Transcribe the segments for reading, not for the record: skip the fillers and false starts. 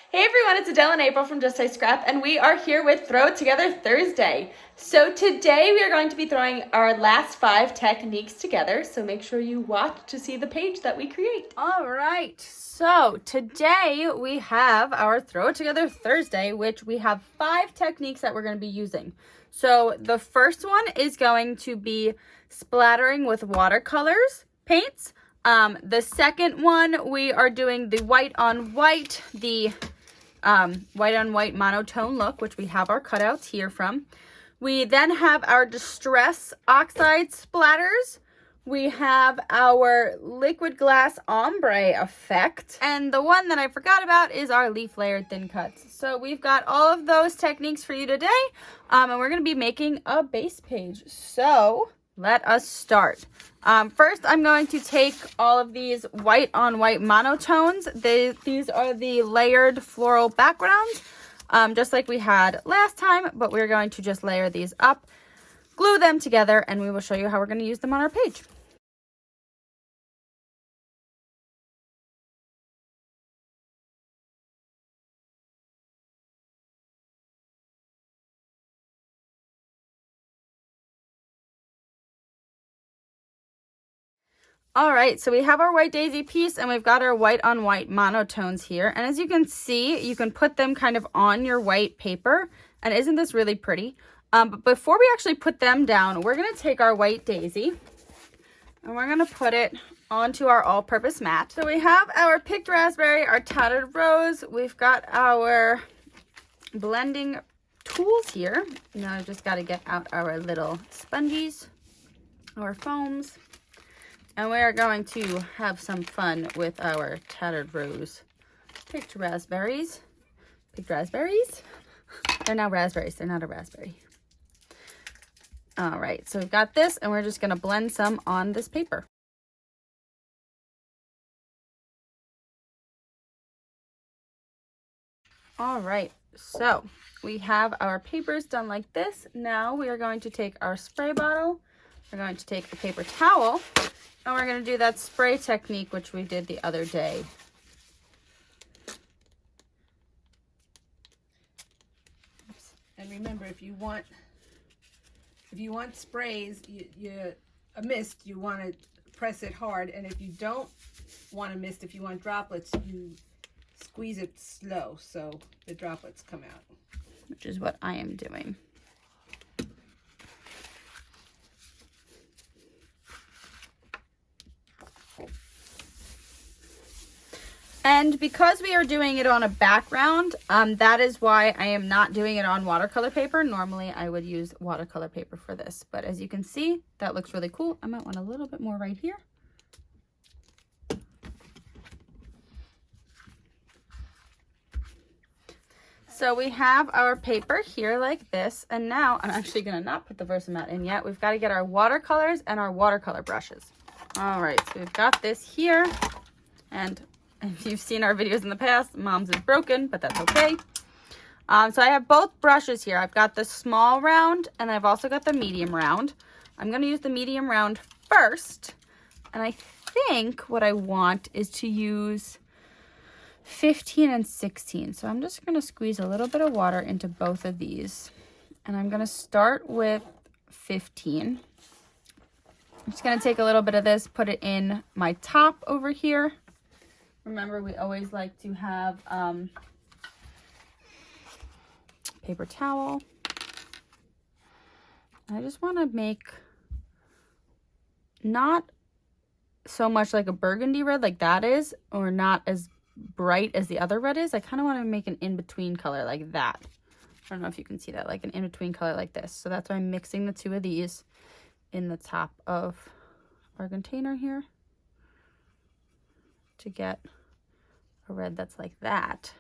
Hey everyone, it's Adele and April from Just Say Scrap, and we are here with Throw It Together Thursday. So today we are going to be throwing our last 5 techniques together, so make sure you watch to see the page that we create. All right, so today we have our Throw It Together Thursday, which we have 5 techniques that we're going to be using. So the first one is going to be splattering with watercolors paints. The second one, we are doing the white on white, white on white monotone look, which we have our cutouts here from. We then have our distress oxide splatters. We have our liquid glass ombre effect. And the one that I forgot about is our leaf layered thin cuts. So we've got all of those techniques for you today. And we're going to be making a base page. So let us start. First, I'm going to take all of these white on white monotones. These are the layered floral backgrounds, just like we had last time, but we're going to just layer these up, glue them together, and we will show you how we're going to use them on our page. All right, so we have our white daisy piece and we've got our white on white monotones here. And as you can see, you can put them kind of on your white paper. And isn't this really pretty? But before we actually put them down, we're gonna take our white daisy and we're gonna put it onto our all-purpose mat. So we have our picked raspberry, our tattered rose. We've got our blending tools here. Now I've just gotta get out our little sponges, our foams. And we are going to have some fun with our tattered rose. Picked raspberries. Picked raspberries? They're now raspberries. They're not a raspberry. All right, so we've got this, and we're just going to blend some on this paper. All right, so we have our papers done like this. Now we are going to take our spray bottle. We're going to take a paper towel. And we're going to do that spray technique, which we did the other day. And remember, if you want sprays, a mist, you want to press it hard. And if you don't want a mist, if you want droplets, you squeeze it slow so the droplets come out. Which is what I am doing. And because we are doing it on a background, that is why I am not doing it on watercolor paper. Normally, I would use watercolor paper for this. But as you can see, that looks really cool. I might want a little bit more right here. So we have our paper here like this. And now I'm actually going to not put the Versamat in yet. We've got to get our watercolors and our watercolor brushes. All right, so we've got this here. And if you've seen our videos in the past, Mom's is broken, but that's okay. So I have both brushes here. I've got the small round and I've also got the medium round. I'm going to use the medium round first. And I think what I want is to use 15 and 16. So I'm just going to squeeze a little bit of water into both of these. And I'm going to start with 15. I'm just going to take a little bit of this, put it in my top over here. Remember, we always like to have paper towel. I just want to make not so much like a burgundy red like that is, or not as bright as the other red is. I kind of want to make an in-between color like that. I don't know if you can see that, like an in-between color like this. So that's why I'm mixing the two of these in the top of our container here to get a red that's like that.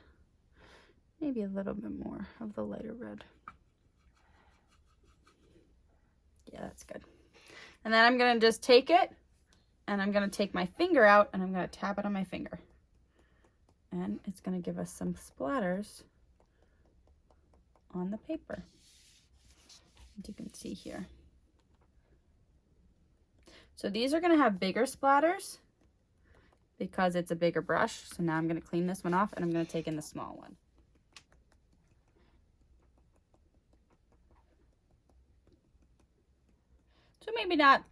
Maybe a little bit more of the lighter red. Yeah, that's good. And then I'm going to just take it and I'm going to take my finger out and I'm going to tap it on my finger. And it's going to give us some splatters on the paper, as you can see here. So these are going to have bigger splatters because it's a bigger brush. So now I'm going to clean this one off and I'm going to take in the small one. So maybe not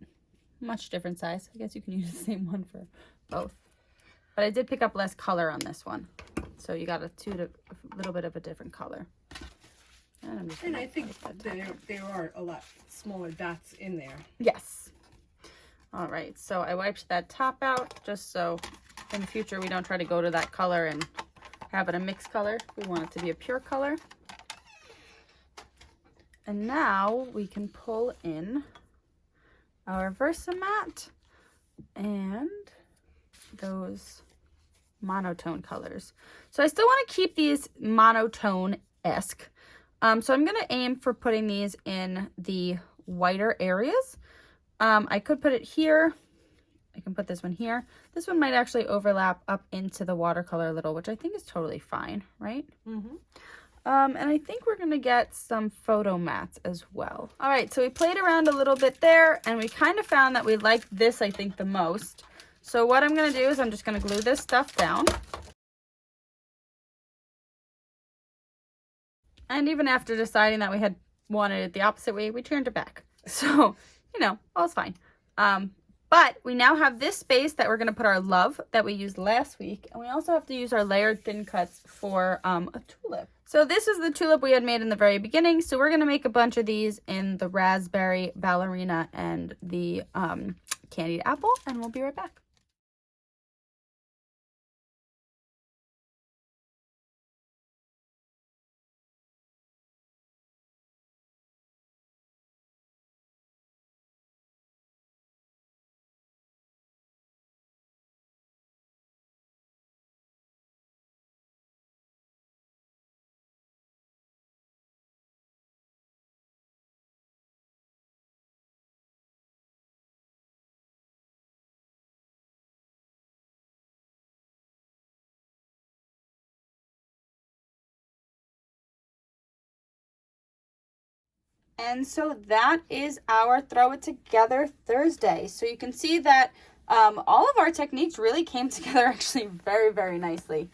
much different size. I guess you can use the same one for both. But I did pick up less color on this one. So you got a little bit of a different color. And I think there are a lot smaller dots in there. Yes. All right, so I wiped that top out just so in the future we don't try to go to that color and have it a mixed color. We want it to be a pure color. And now we can pull in our Versamat and those monotone colors. So I still want to keep these monotone-esque. So I'm going to aim for putting these in the whiter areas. I could put it here. I can put this one here. This one might actually overlap up into the watercolor a little, which I think is totally fine, right? Mm-hmm. And I think we're going to get some photo mats as well. All right, so we played around a little bit there, and we kind of found that we liked this, I think, the most. So what I'm going to do is I'm just going to glue this stuff down. And even after deciding that we had wanted it the opposite way, we turned it back. So, you know, all's fine. But we now have this space that we're going to put our love that we used last week. And we also have to use our layered thin cuts for a tulip. So this is the tulip we had made in the very beginning. So we're going to make a bunch of these in the raspberry, ballerina, and the candied apple. And we'll be right back. And so that is our Throw It Together Thursday. So you can see that all of our techniques really came together actually very, very nicely.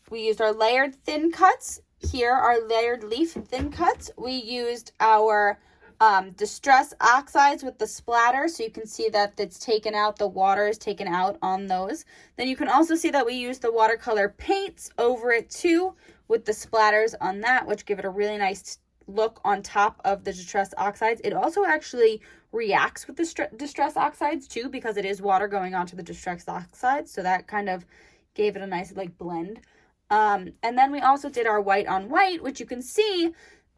We used our layered thin cuts. Here are layered leaf thin cuts. We used our Distress Oxides with the splatter. So you can see that it's taken out, the water is taken out on those. Then you can also see that we used the watercolor paints over it too with the splatters on that, which give it a really nice look on top of the Distress Oxides. It also actually reacts with the Distress Oxides too, because it is water going onto the Distress Oxides. So that kind of gave it a nice like blend. And then we also did our white on white, which you can see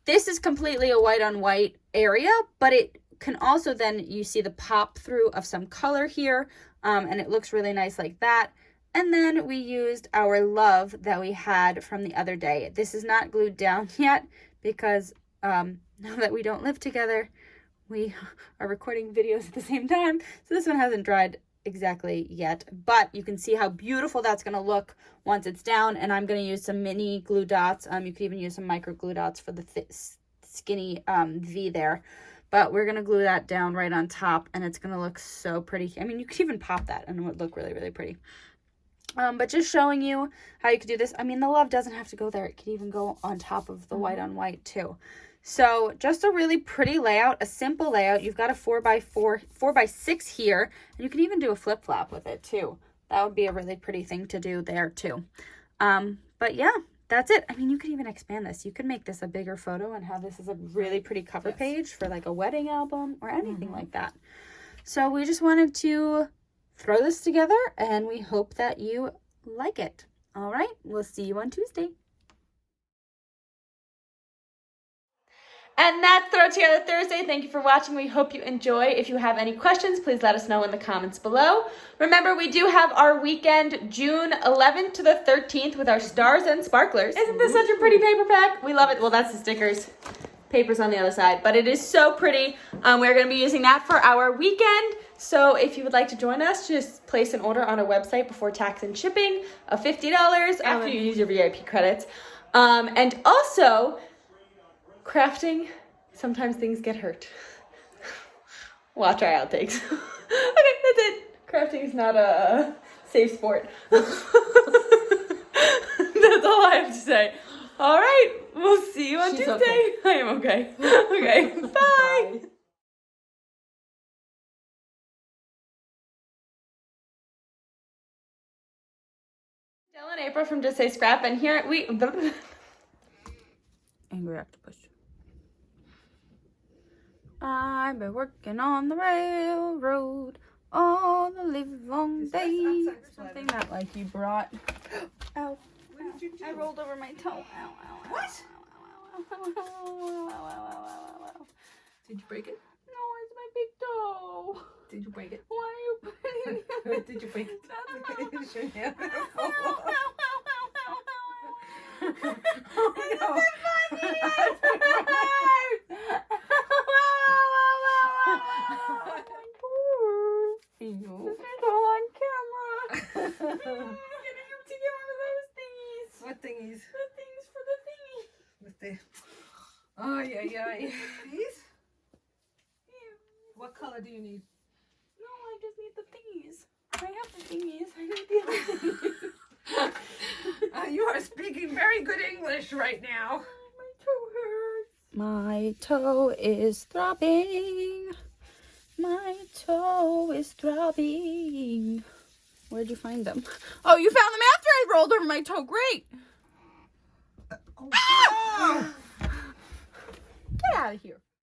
this is completely a white on white area, but it can also then you see the pop through of some color here. And it looks really nice like that. And then we used our love that we had from the other day. This is not glued down yet because now that we don't live together, we are recording videos at the same time. So this one hasn't dried exactly yet, but you can see how beautiful that's going to look once it's down. And I'm going to use some mini glue dots. You could even use some micro glue dots for the skinny V there. But we're going to glue that down right on top, and it's going to look so pretty. I mean, you could even pop that and it would look really, really pretty. But just showing you how you could do this. I mean, the love doesn't have to go there. It could even go on top of the white on white too. So just a really pretty layout, a simple layout. You've got a 4x4, 4x6 here, and you can even do a flip flop with it too. That would be a really pretty thing to do there too. But yeah, that's it. I mean, you could even expand this. You could make this a bigger photo and have this as a really pretty cover page for like a wedding album or anything like that. So we just wanted to throw this together, and we hope that you like it. All right, we'll see you on Tuesday. And that's Throw It Together Thursday. Thank you for watching. We hope you enjoy. If you have any questions, please let us know in the comments below. Remember, we do have our weekend June 11th to the 13th with our stars and sparklers. Isn't this such a pretty paper pack? We love it. Well, that's the stickers. Paper's on the other side, but it is so pretty. We're going to be using that for our weekend. So if you would like to join us, just place an order on our website before tax and shipping of $50 after you use your VIP credits. And also, crafting, sometimes things get hurt. Watch our outtakes. Okay, that's it. Crafting is not a safe sport. That's all I have to say. All right, we'll see you on She's Tuesday. okay. I am okay. Okay, bye. Jill and April from JSS Scrap, and here we. Angry octopus. I've been working on the railroad all the live long day. Something that like you brought. Ow. What did you do? I rolled over my toe. Ow, ow, ow. What? Ow. Did you break it? No, it's my big toe. Did you break it? Why are you putting Did you break it? You shouldn't have. What thingies? With the oh yeah. These? What color do you need? No, I just need the thingies. I have the thingies. I need the other thingies. You are speaking very good English right now. My toe hurts. My toe is throbbing. My toe is throbbing. Where'd you find them? Oh, you found them after I rolled over my toe. Great. Oh. Get out of here.